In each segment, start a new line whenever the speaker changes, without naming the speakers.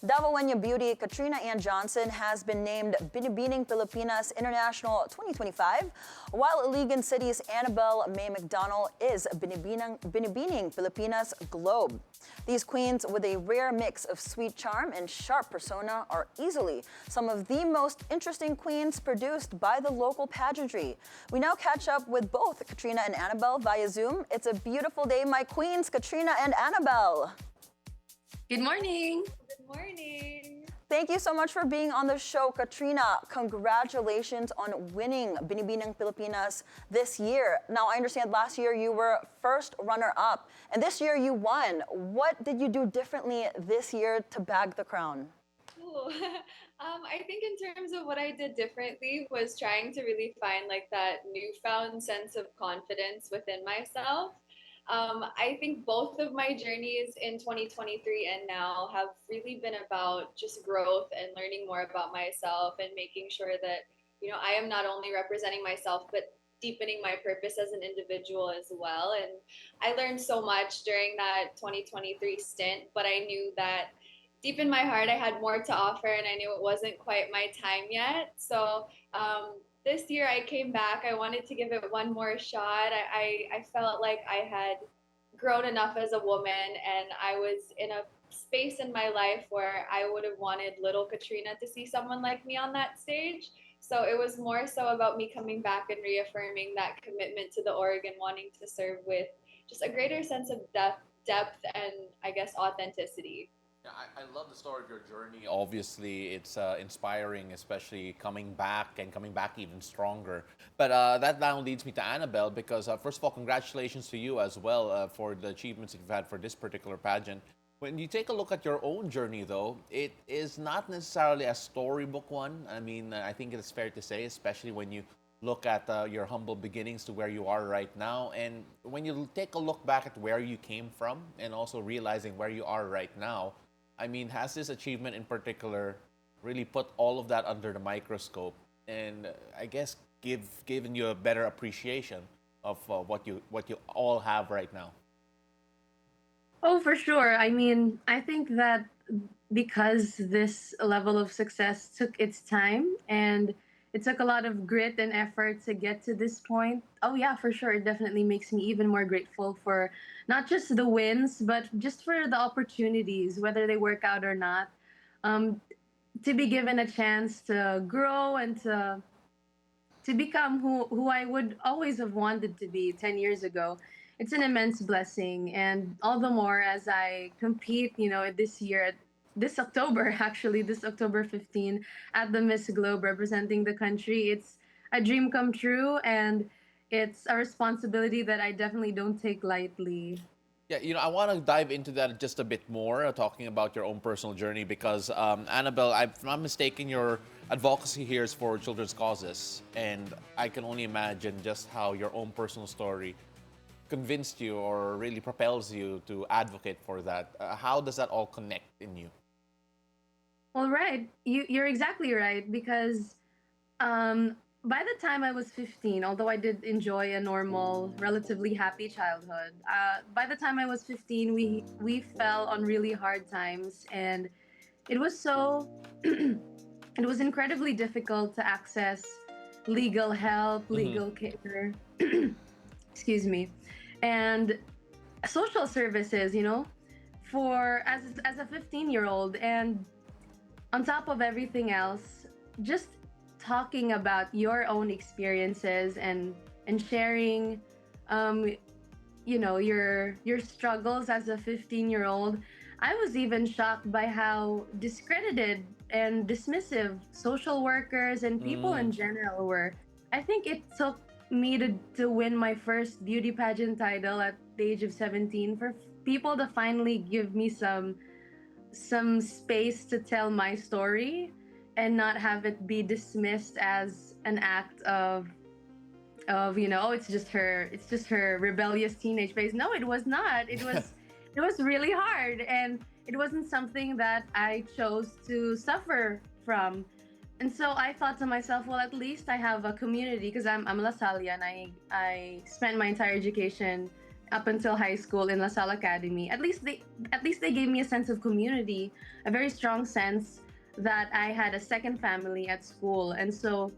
Davaoeña beauty Katrina and Johnson has been named Binibining Pilipinas International 2025, while Iligan City's Annabelle May McDonnell is Binibining Pilipinas Globe. These queens, with a rare mix of sweet charm and sharp persona, are easily some of the most interesting queens produced by the local pageantry. We now catch up with both Katrina and Annabelle via Zoom. It's a beautiful day, my queens, Katrina and Annabelle.
Good morning.
Good morning.
Thank you so much for being on the show, Katrina. Congratulations on winning Binibining Pilipinas this year. Now, I understand last year you were first runner-up, and this year you won. What did you do differently this year to bag the crown?
Ooh. I think in terms of what I did differently was trying to really find like that newfound sense of confidence within myself. I think both of my journeys in 2023 and now have really been about just growth and learning more about myself and making sure that, I am not only representing myself, but deepening my purpose as an individual as well. And I learned so much during that 2023 stint, but I knew that deep in my heart, I had more to offer and I knew it wasn't quite my time yet. So, this year I came back. I wanted to give it one more shot. I felt like I had grown enough as a woman and I was in a space in my life where I would have wanted little Katrina to see someone like me on that stage. So it was more so about me coming back and reaffirming that commitment to the org and wanting to serve with just a greater sense of depth and I guess authenticity.
Yeah, I love the story of your journey. Obviously, it's inspiring, especially coming back and coming back even stronger. But that now leads me to Annabelle because, first of all, congratulations to you as well for the achievements you've had for this particular pageant. When you take a look at your own journey, though, it is not necessarily a storybook one. I mean, I think it is fair to say, especially when you look at your humble beginnings to where you are right now. And when you take a look back at where you came from and also realizing where you are right now, I mean, has this achievement in particular really put all of that under the microscope and I guess given you a better appreciation of what you all have right now?
Oh, for sure. I mean, I think that because this level of success took its time and it took a lot of grit and effort to get to this point. Oh, yeah, for sure. It definitely makes me even more grateful for not just the wins, but just for the opportunities, whether they work out or not. Um, to be given a chance to grow and to become who I would always have wanted to be 10 years ago. It's an immense blessing. And all the more as I compete, this year, this October, actually, this October 15, at the Miss Globe representing the country. It's a dream come true and it's a responsibility that I definitely don't take lightly.
Yeah, I want to dive into that just a bit more, talking about your own personal journey, because Annabelle, if I'm not mistaken, your advocacy here is for children's causes, and I can only imagine just how your own personal story convinced you or really propels you to advocate for that. How does that all connect in you?
Well, right. You're exactly right because by the time I was 15, although I did enjoy a normal, relatively happy childhood, by the time I was 15, we fell on really hard times, and it was so it was incredibly difficult to access legal help, legal care, excuse me, and social services. For as a 15-year-old, and on top of everything else, just talking about your own experiences and sharing your struggles as a 15-year-old. I was even shocked by how discredited and dismissive social workers and people in general were. I think it took me to win my first beauty pageant title at the age of 17 for people to finally give me some space to tell my story and not have it be dismissed as an act of oh, it's just her rebellious teenage phase. No, it was not. It was really hard, and it wasn't something that I chose to suffer from. And so I thought to myself, well, at least I have a community, because I'm Lasalle and I spent my entire education up until high school in La Salle Academy. At least they gave me a sense of community, a very strong sense that I had a second family at school. And so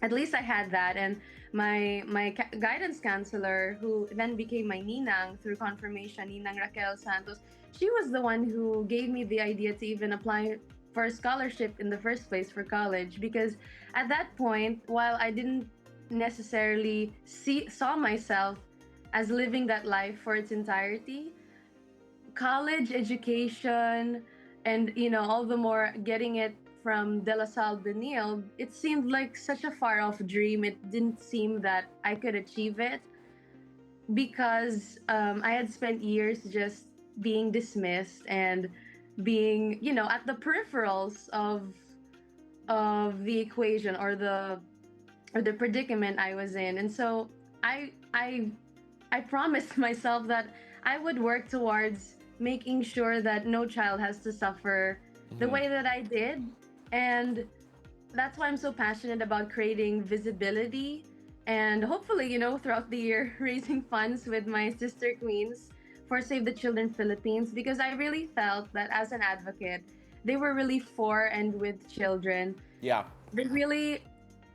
at least I had that. And my guidance counselor, who then became my ninang through confirmation, Ninang Raquel Santos, she was the one who gave me the idea to even apply for a scholarship in the first place for college. Because at that point, while I didn't necessarily saw myself as living that life for its entirety, college education, and all the more getting it from De La Salle Benil, it seemed like such a far off dream. It didn't seem that I could achieve it because I had spent years just being dismissed and being at the peripherals of the equation, or the predicament I was in. And so I promised myself that I would work towards making sure that no child has to suffer the way that I did. And that's why I'm so passionate about creating visibility and hopefully, throughout the year, raising funds with my sister queens for Save the Children Philippines, because I really felt that as an advocate, they were really for and with children.
Yeah.
They really,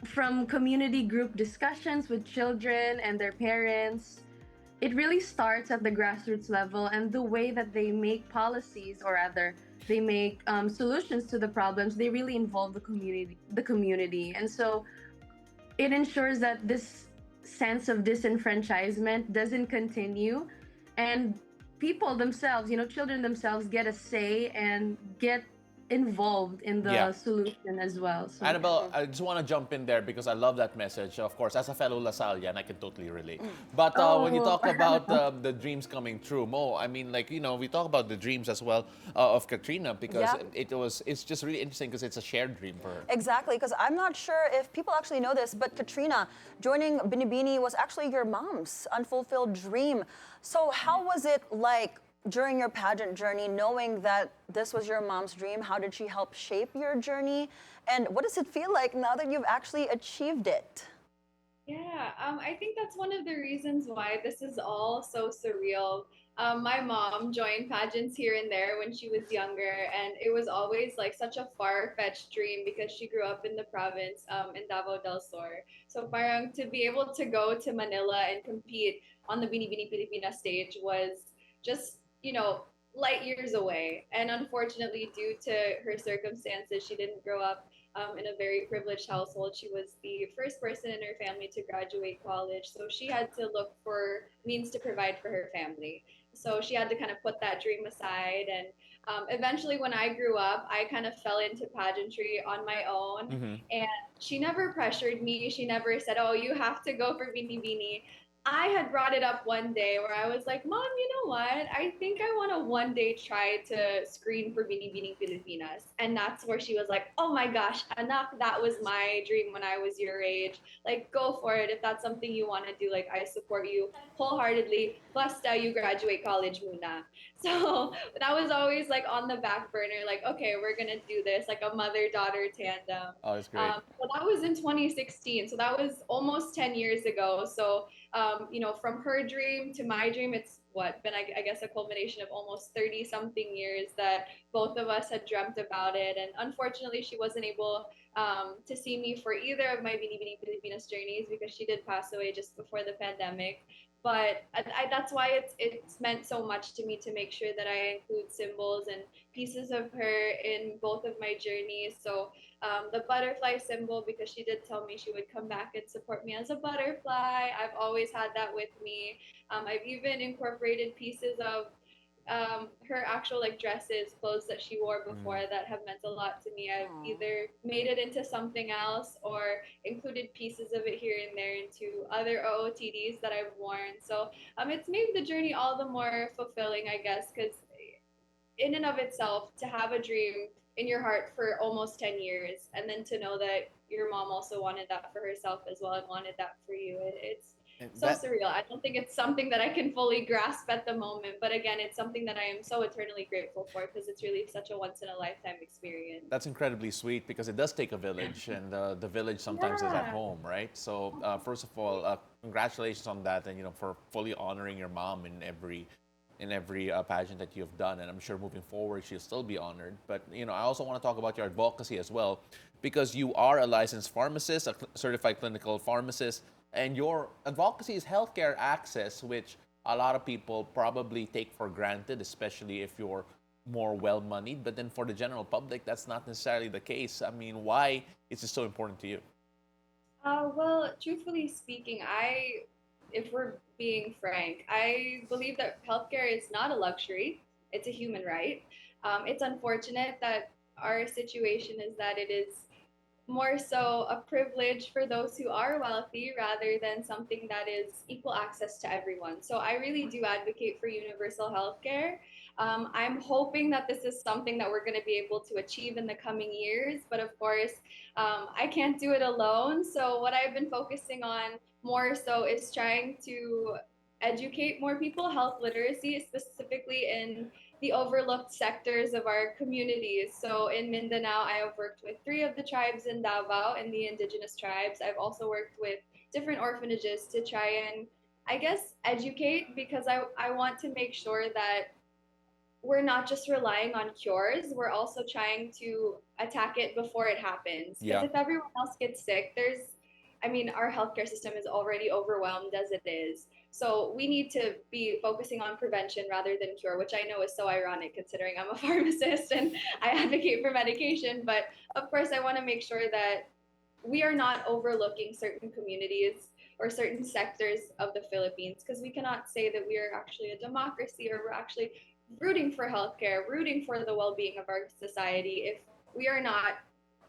from community group discussions with children and their parents, it really starts at the grassroots level, and the way that they make policies, or rather they make solutions to the problems, they really involve the community. And so it ensures that this sense of disenfranchisement doesn't continue, and people themselves, children themselves, get a say and get involved in the
Yeah.
solution as well. So
Annabelle, I just want to jump in there because I love that message. Of course, as a fellow Lasallian, I can totally relate. But when you talk about the dreams coming true, Mo, I mean, like, we talk about the dreams as well of Katrina, because
Yeah.
it's just really interesting because it's a shared dream for her.
Exactly, because I'm not sure if people actually know this, but Katrina, joining Binibini was actually your mom's unfulfilled dream. So how was it like during your pageant journey, knowing that this was your mom's dream? How did she help shape your journey? And what does it feel like now that you've actually achieved it?
Yeah, I think that's one of the reasons why this is all so surreal. My mom joined pageants here and there when she was younger, and it was always like such a far-fetched dream because she grew up in the province, in Davao del Sur. So parang to be able to go to Manila and compete on the Binibining Pilipinas stage was just, light years away. And unfortunately, due to her circumstances, she didn't grow up in a very privileged household. She was the first person in her family to graduate college. So she had to look for means to provide for her family. So she had to kind of put that dream aside. And eventually, when I grew up, I kind of fell into pageantry on my own.
Mm-hmm.
And she never pressured me. She never said, "Oh, you have to go for Bini." I had brought it up one day where I was like, "Mom, you know what? I think I want to one day try to screen for Binibining Pilipinas." And that's where she was like, "Oh my gosh, anak, that was my dream when I was your age. Like, go for it. If that's something you want to do, like, I support you wholeheartedly. Basta, you graduate college muna." So that was always like on the back burner, like, okay, we're going to do this, like a mother-daughter tandem.
Oh, it's great.
So that was in 2016. So that was almost 10 years ago. So from her dream to my dream, it's what been, I guess, a culmination of almost 30 something years that both of us had dreamt about it. And unfortunately, she wasn't able to see me for either of my Binibining Pilipinas journeys because she did pass away just before the pandemic. But that's why it's meant so much to me to make sure that I include symbols and pieces of her in both of my journeys. So the butterfly symbol, because she did tell me she would come back and support me as a butterfly. I've always had that with me. I've even incorporated pieces of her actual like dresses, clothes that she wore before that have meant a lot to me. I've either made it into something else or included pieces of it here and there into other OOTDs that I've worn. So it's made the journey all the more fulfilling, I guess, because in and of itself, to have a dream in your heart for almost 10 years and then to know that your mom also wanted that for herself as well and wanted that for you, it's so surreal. I don't think it's something that I can fully grasp at the moment. But again, it's something that I am so eternally grateful for because it's really such a once in a lifetime experience.
That's incredibly sweet because it does take a village, and the village sometimes is at
Yeah.
home, right? So first of all, congratulations on that, and for fully honoring your mom in every pageant that you've done, and I'm sure moving forward she'll still be honored. But I also want to talk about your advocacy as well, because you are a licensed pharmacist, a certified clinical pharmacist, and your advocacy is healthcare access, which a lot of people probably take for granted, especially if you're more well-moneyed. But then for the general public, that's not necessarily the case. I mean, why is it so important to you?
Well, truthfully speaking, if we're being frank, I believe that healthcare is not a luxury. It's a human right. It's unfortunate that our situation is that it is more so a privilege for those who are wealthy rather than something that is equal access to everyone. So I really do advocate for universal healthcare. I'm hoping that this is something that we're going to be able to achieve in the coming years. But of course, I can't do it alone. So what I've been focusing on more so is trying to educate more people, health literacy, specifically in the overlooked sectors of our communities. So in Mindanao, I have worked with 3 of the tribes in Davao and the indigenous tribes. I've also worked with different orphanages to try and, I guess, educate, because I want to make sure that we're not just relying on cures, we're also trying to attack it before it happens. Because
Yeah.
if everyone else gets sick, our healthcare system is already overwhelmed as it is. So we need to be focusing on prevention rather than cure, which I know is so ironic considering I'm a pharmacist and I advocate for medication. But of course, I want to make sure that we are not overlooking certain communities or certain sectors of the Philippines, because we cannot say that we are actually a democracy or we're actually rooting for healthcare, rooting for the well-being of our society if we are not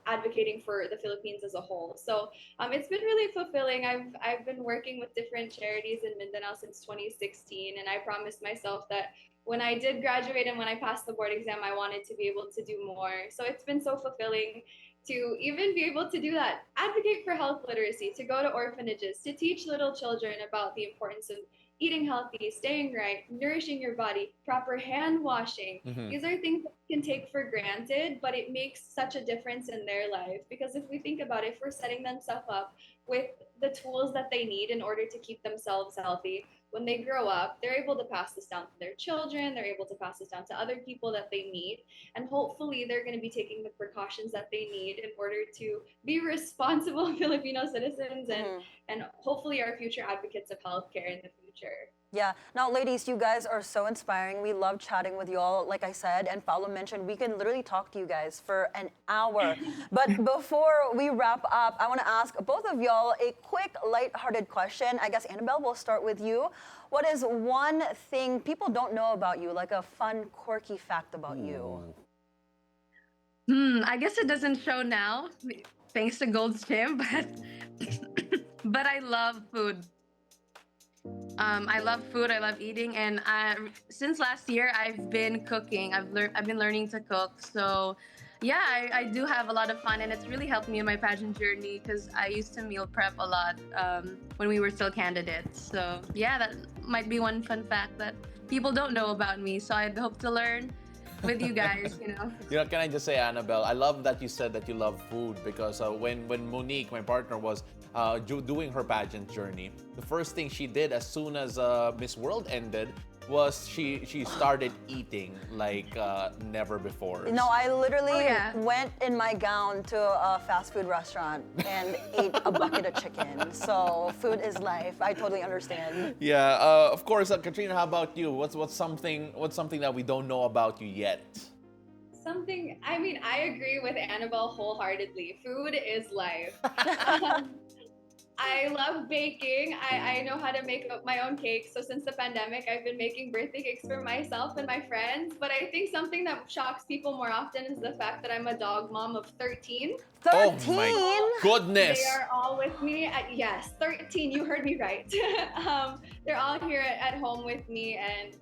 advocating for the Philippines as a whole. So it's been really fulfilling. I've been working with different charities in Mindanao since 2016, and I promised myself that when I did graduate and when I passed the board exam, I wanted to be able to do more. So it's been so fulfilling to even be able to do that, advocate for health literacy, to go to orphanages, to teach little children about the importance of eating healthy, staying right, nourishing your body, proper hand washing.
Mhm.
These are things that we can take for granted, but it makes such a difference in their life. Because if we think about it, if we're setting themselves up with the tools that they need in order to keep themselves healthy, when they grow up, they're able to pass this down to their children, they're able to pass this down to other people that they meet, and hopefully they're going to be taking the precautions that they need in order to be responsible Filipino citizens and hopefully our future advocates of healthcare in the future.
Yeah. Now, ladies, you guys are so inspiring. We love chatting with y'all. Like I said, and Paulo mentioned, we can literally talk to you guys for an hour. But before we wrap up, I want to ask both of y'all a quick, lighthearted question. I guess, Annabelle, we'll start with you. What is one thing people don't know about you, like a fun, quirky fact about you?
I guess it doesn't show now, thanks to Gold's Gym, but but I love food. I love food. I love eating, and since last year I've been cooking. I've been learning to cook. So, yeah, I do have a lot of fun, and it's really helped me in my pageant journey because I used to meal prep a lot when we were still candidates. So, yeah, that might be one fun fact that people don't know about me. So I'd hope to learn with you guys.
Can I just say, Annabelle, I love that you said that you love food, because when Monique, my partner, was doing her pageant journey, the first thing she did as soon as Miss World ended was she started eating like never before.
No, I literally
Oh, yeah.
went in my gown to a fast food restaurant and ate a bucket of chicken. So food is life. I totally understand.
Yeah, of course. Katrina, how about you? What's something that we don't know about you yet?
I agree with Annabelle wholeheartedly. Food is life. I love baking. I know how to make my own cakes. So since the pandemic, I've been making birthday cakes for myself and my friends. But I think something that shocks people more often is the fact that I'm a dog mom of 13.
13?
Oh my goodness!
They are all with me. Yes, 13. You heard me right. They're all here at home with me, and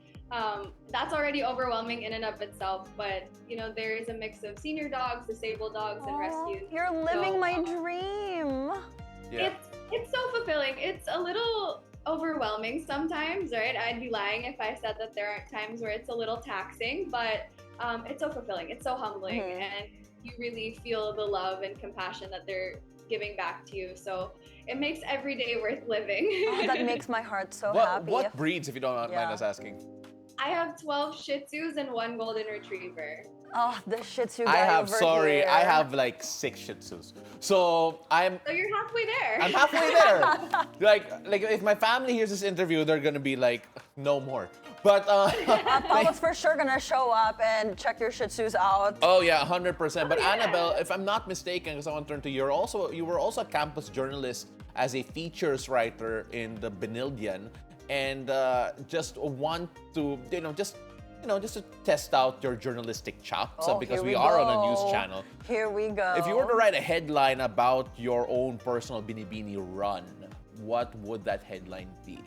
that's already overwhelming in and of itself. But there is a mix of senior dogs, disabled dogs, and
Aw,
rescues.
you're living my dream.
Yeah.
It's so fulfilling. It's a little overwhelming sometimes, right? I'd be lying if I said that there aren't times where it's a little taxing, but it's so fulfilling. It's so humbling, and you really feel the love and compassion that they're giving back to you. So it makes every day worth living.
Oh, that makes my heart so
What
happy.
what breeds, if you don't mind
Yeah.
us asking?
I have 12 Shih Tzus and 1 Golden Retriever.
Oh, the Shih Tzu guy
I have,
over
sorry,
here.
I have like 6 Shih Tzus. So I'm
So you're halfway there.
I'm halfway there. like if my family hears this interview, they're gonna be like, no more. But
Paolo's for sure gonna show up and check your Shih Tzus out.
oh yeah, 100%. But
yeah.
Annabelle, if I'm not mistaken, because I want to turn to you, you were also a campus journalist as a features writer in the Benildian, and just want to just to test out your journalistic chops
Oh,
because
here
we
we
are on a
go.
news channel.
Here we go.
If you were to write a headline about your own personal Binibini run, what would that headline be?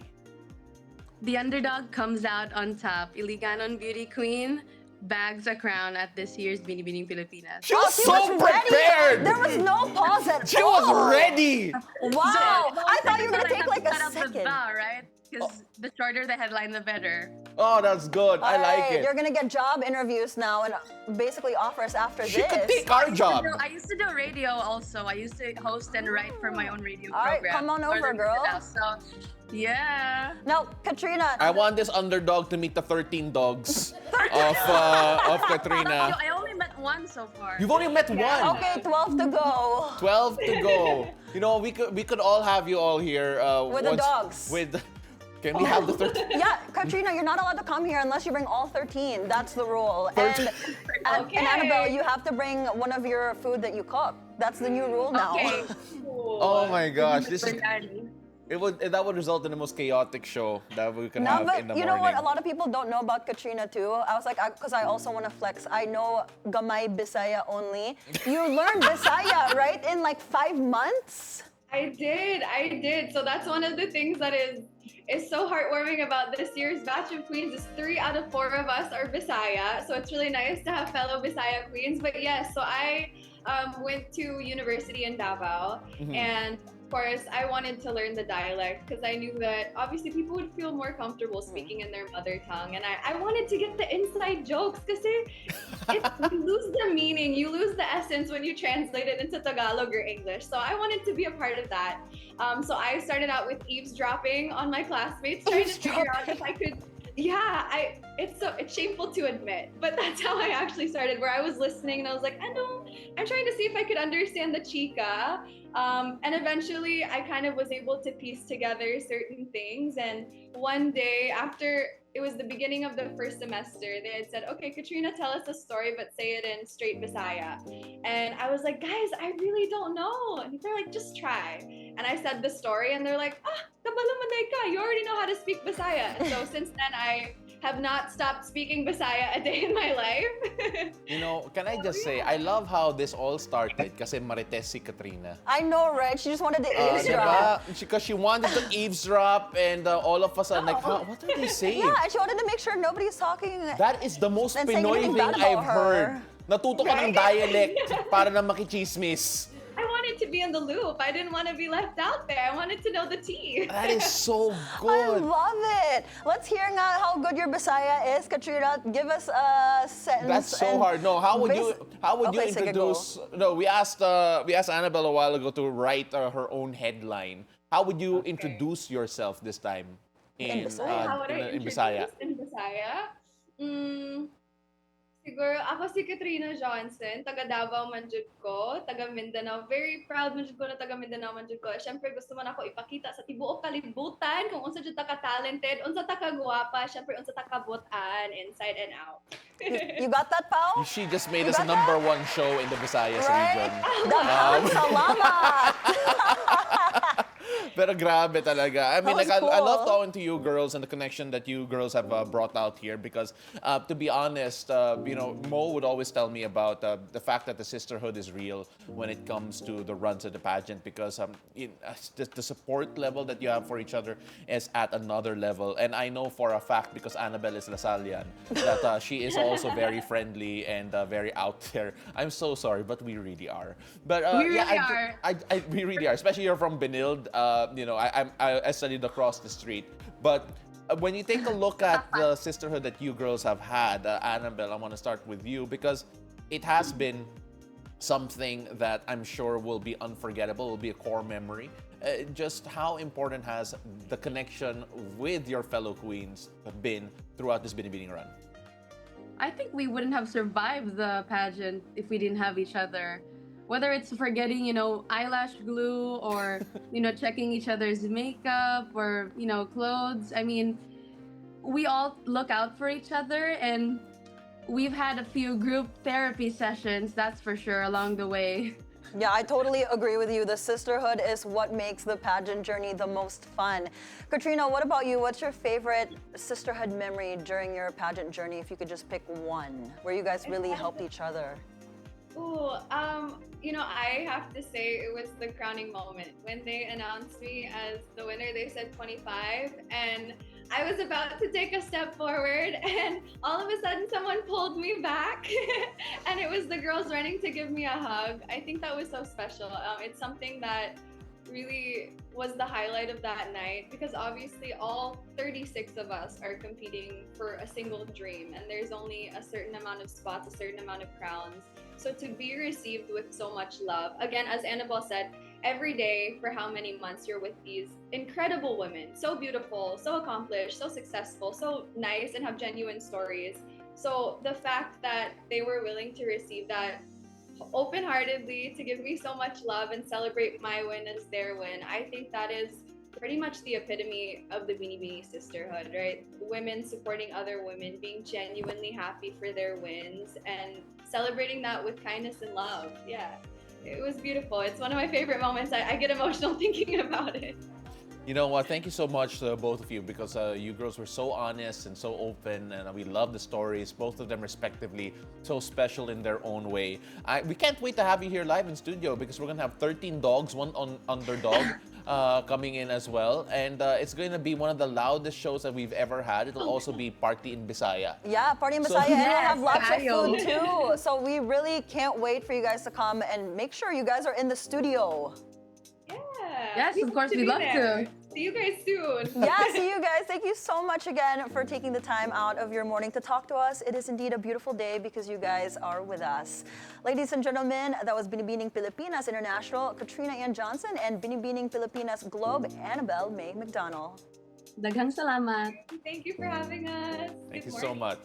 The underdog comes out on top. Iligan beauty queen bags a crown at this year's Binibining Pilipinas.
She was
She
so
was ready.
prepared.
There was no pause at
She
all.
was ready.
Wow. I thought you were gonna take like a
Set up the
second.
bar, right? Because the shorter the headline, the better.
Oh, that's good. I like
Alright,
it.
You're gonna get job interviews now and basically offers after
She
this.
could take our job.
I used to do radio also. I used to host and write for my own radio
All right,
program.
come on over,
Northern
girl.
Mindanao. So, yeah.
Now, Katrina.
I want this underdog to meet the 13 dogs of Katrina.
I only met one so far.
You've only met one.
Okay, 12 to go.
12 to go. You know, we could all have you all here.
With the dogs.
Can we have the 13?
Yeah, Katrina, you're not allowed to come here unless you bring all 13. That's the rule. And
Okay.
Annabelle, you have to bring one of your food that you cook. That's the new rule now.
Okay.
Oh my gosh, this is
Biryani.
that would result in the most chaotic show that we can
No,
have
but
in the
you
morning.
know what? A lot of people don't know about Katrina too. I was like, because I also want to flex. I know Gamay Bisaya only. You learned Bisaya, right? In like 5 months?
I did. So that's one of the things that is so heartwarming about this year's batch of queens is 3 out of 4 of us are Bisaya. So it's really nice to have fellow Bisaya queens. But yes, so I went to university in Davao, and of course I wanted to learn the dialect because I knew that obviously people would feel more comfortable speaking in their mother tongue, and I wanted to get the inside jokes because you lose the meaning, you lose the essence when you translate it into Tagalog or English. So I wanted to be a part of that. So I started out with eavesdropping on my classmates, trying to figure out if I could. Yeah, it's shameful to admit, but that's how I actually started, where I was listening and I was like, I'm trying to see if I could understand the chica. And eventually I kind of was able to piece together certain things. And one day after it was the beginning of the first semester, they had said, okay, Katrina, tell us a story, but say it in straight Bisaya. And I was like, guys, I really don't know. And they're like, just try. And I said the story and they're like, kabalamanay ka, you already know how to speak Bisaya. And so since then, I have not stopped speaking Bisaya a day in my life.
You know, can I just say, I love how this all started kasi Marites si Katrina.
I know, right? She just wanted to eavesdrop.
Because she wanted to eavesdrop and all of us are like, huh, what are they saying?
Yeah, and she wanted to make sure nobody's talking.
That is the most
And saying
Pinoy
anything
thing
bad about
I've
her.
heard. Natuto ka ng dialect para na makichismis.
I wanted to be in the loop. I didn't want to be left out there. I wanted to know the tea.
That is so
I
good.
love it. Let's hear nga how good your Bisaya is. Katrina, give us a sentence.
That's so
and
hard. No, how would you
Okay, sige, go.
introduce? No, we asked Annabelle a while ago to write her own headline. How would you introduce yourself this time
In Bisaya.
How would I
in
introduce
Bisaya?
in Bisaya? Siguro, ako si Katrina Johnson, taga Davao man jud ko, taga Mindanao. Very proud man jud ko na taga Mindanao man jud ko. Siyempre, gusto man ako ipakita sa tibuok kalibutan kung unsa jud ta ka-talented, unsa ta ka-guwapa, siyempre unsa ta ka-butan, inside and out.
You got that, pal?
She just made
You
us
got
number 1 show in the Visayas
Right?
region.
Dahan, salamat!
Pero grabe talaga. I mean,
That was
I love
cool.
talking to you girls and the connection that you girls have brought out here because, to be honest, Mo would always tell me about the fact that the sisterhood is real when it comes to the runs of the pageant because the support level that you have for each other is at another level. And I know for a fact, because Annabelle is Lasallian, that she is also very friendly and very out there. I'm so sorry, but we really are. But
We really are.
we really are. Especially you're from Benild. I studied across the street. But when you take a look at the sisterhood that you girls have had, Annabelle, I want to start with you because it has been something that I'm sure will be unforgettable, will be a core memory. Just how important has the connection with your fellow queens been throughout this Binibining run?
I think we wouldn't have survived the pageant if we didn't have each other. Whether it's forgetting, eyelash glue or, checking each other's makeup or, clothes. I mean, we all look out for each other, and we've had a few group therapy sessions, that's for sure, along the way.
Yeah, I totally agree with you. The sisterhood is what makes the pageant journey the most fun. Katrina, what about you? What's your favorite sisterhood memory during your pageant journey, if you could just pick one, where you guys really helped each other?
Ooh, I have to say it was the crowning moment. When they announced me as the winner, they said 25, and I was about to take a step forward, and all of a sudden someone pulled me back, and it was the girls running to give me a hug. I think that was so special. It's something that really was the highlight of that night, because obviously all 36 of us are competing for a single dream, and there's only a certain amount of spots, a certain amount of crowns. So to be received with so much love, again, as Annabelle said, every day for how many months you're with these incredible women, so beautiful, so accomplished, so successful, so nice, and have genuine stories. So the fact that they were willing to receive that open-heartedly, to give me so much love and celebrate my win as their win, I think that is pretty much the epitome of the Binibining sisterhood, right? Women supporting other women, being genuinely happy for their wins, and celebrating that with kindness and love. Yeah, it was beautiful. It's one of my favorite moments. I get emotional thinking about it.
You know what? Thank you so much to both of you, because you girls were so honest and so open, and we love the stories, both of them respectively, so special in their own way. We can't wait to have you here live in studio, because we're going to have 13 dogs, one on underdog, coming in as well. And it's going to be one of the loudest shows that we've ever had. It'll also be Party in Bisaya.
Yeah, Party in Bisaya, and we'll have lots of food too. So we really can't wait for you guys to come, and make sure you guys are in the studio.
Yeah.
Yes, of course, we'd love to.
See you guys soon.
Yeah, see you guys. Thank you so much again for taking the time out of your morning to talk to us. It is indeed a beautiful day because you guys are with us. Ladies and gentlemen, that was Binibining Pilipinas International, Katrina and Johnson, and Binibining Pilipinas Globe, Annabelle May McDonnell.
Daghang salamat.
Thank you for having us.
Thank
Good
you so
morning.
much.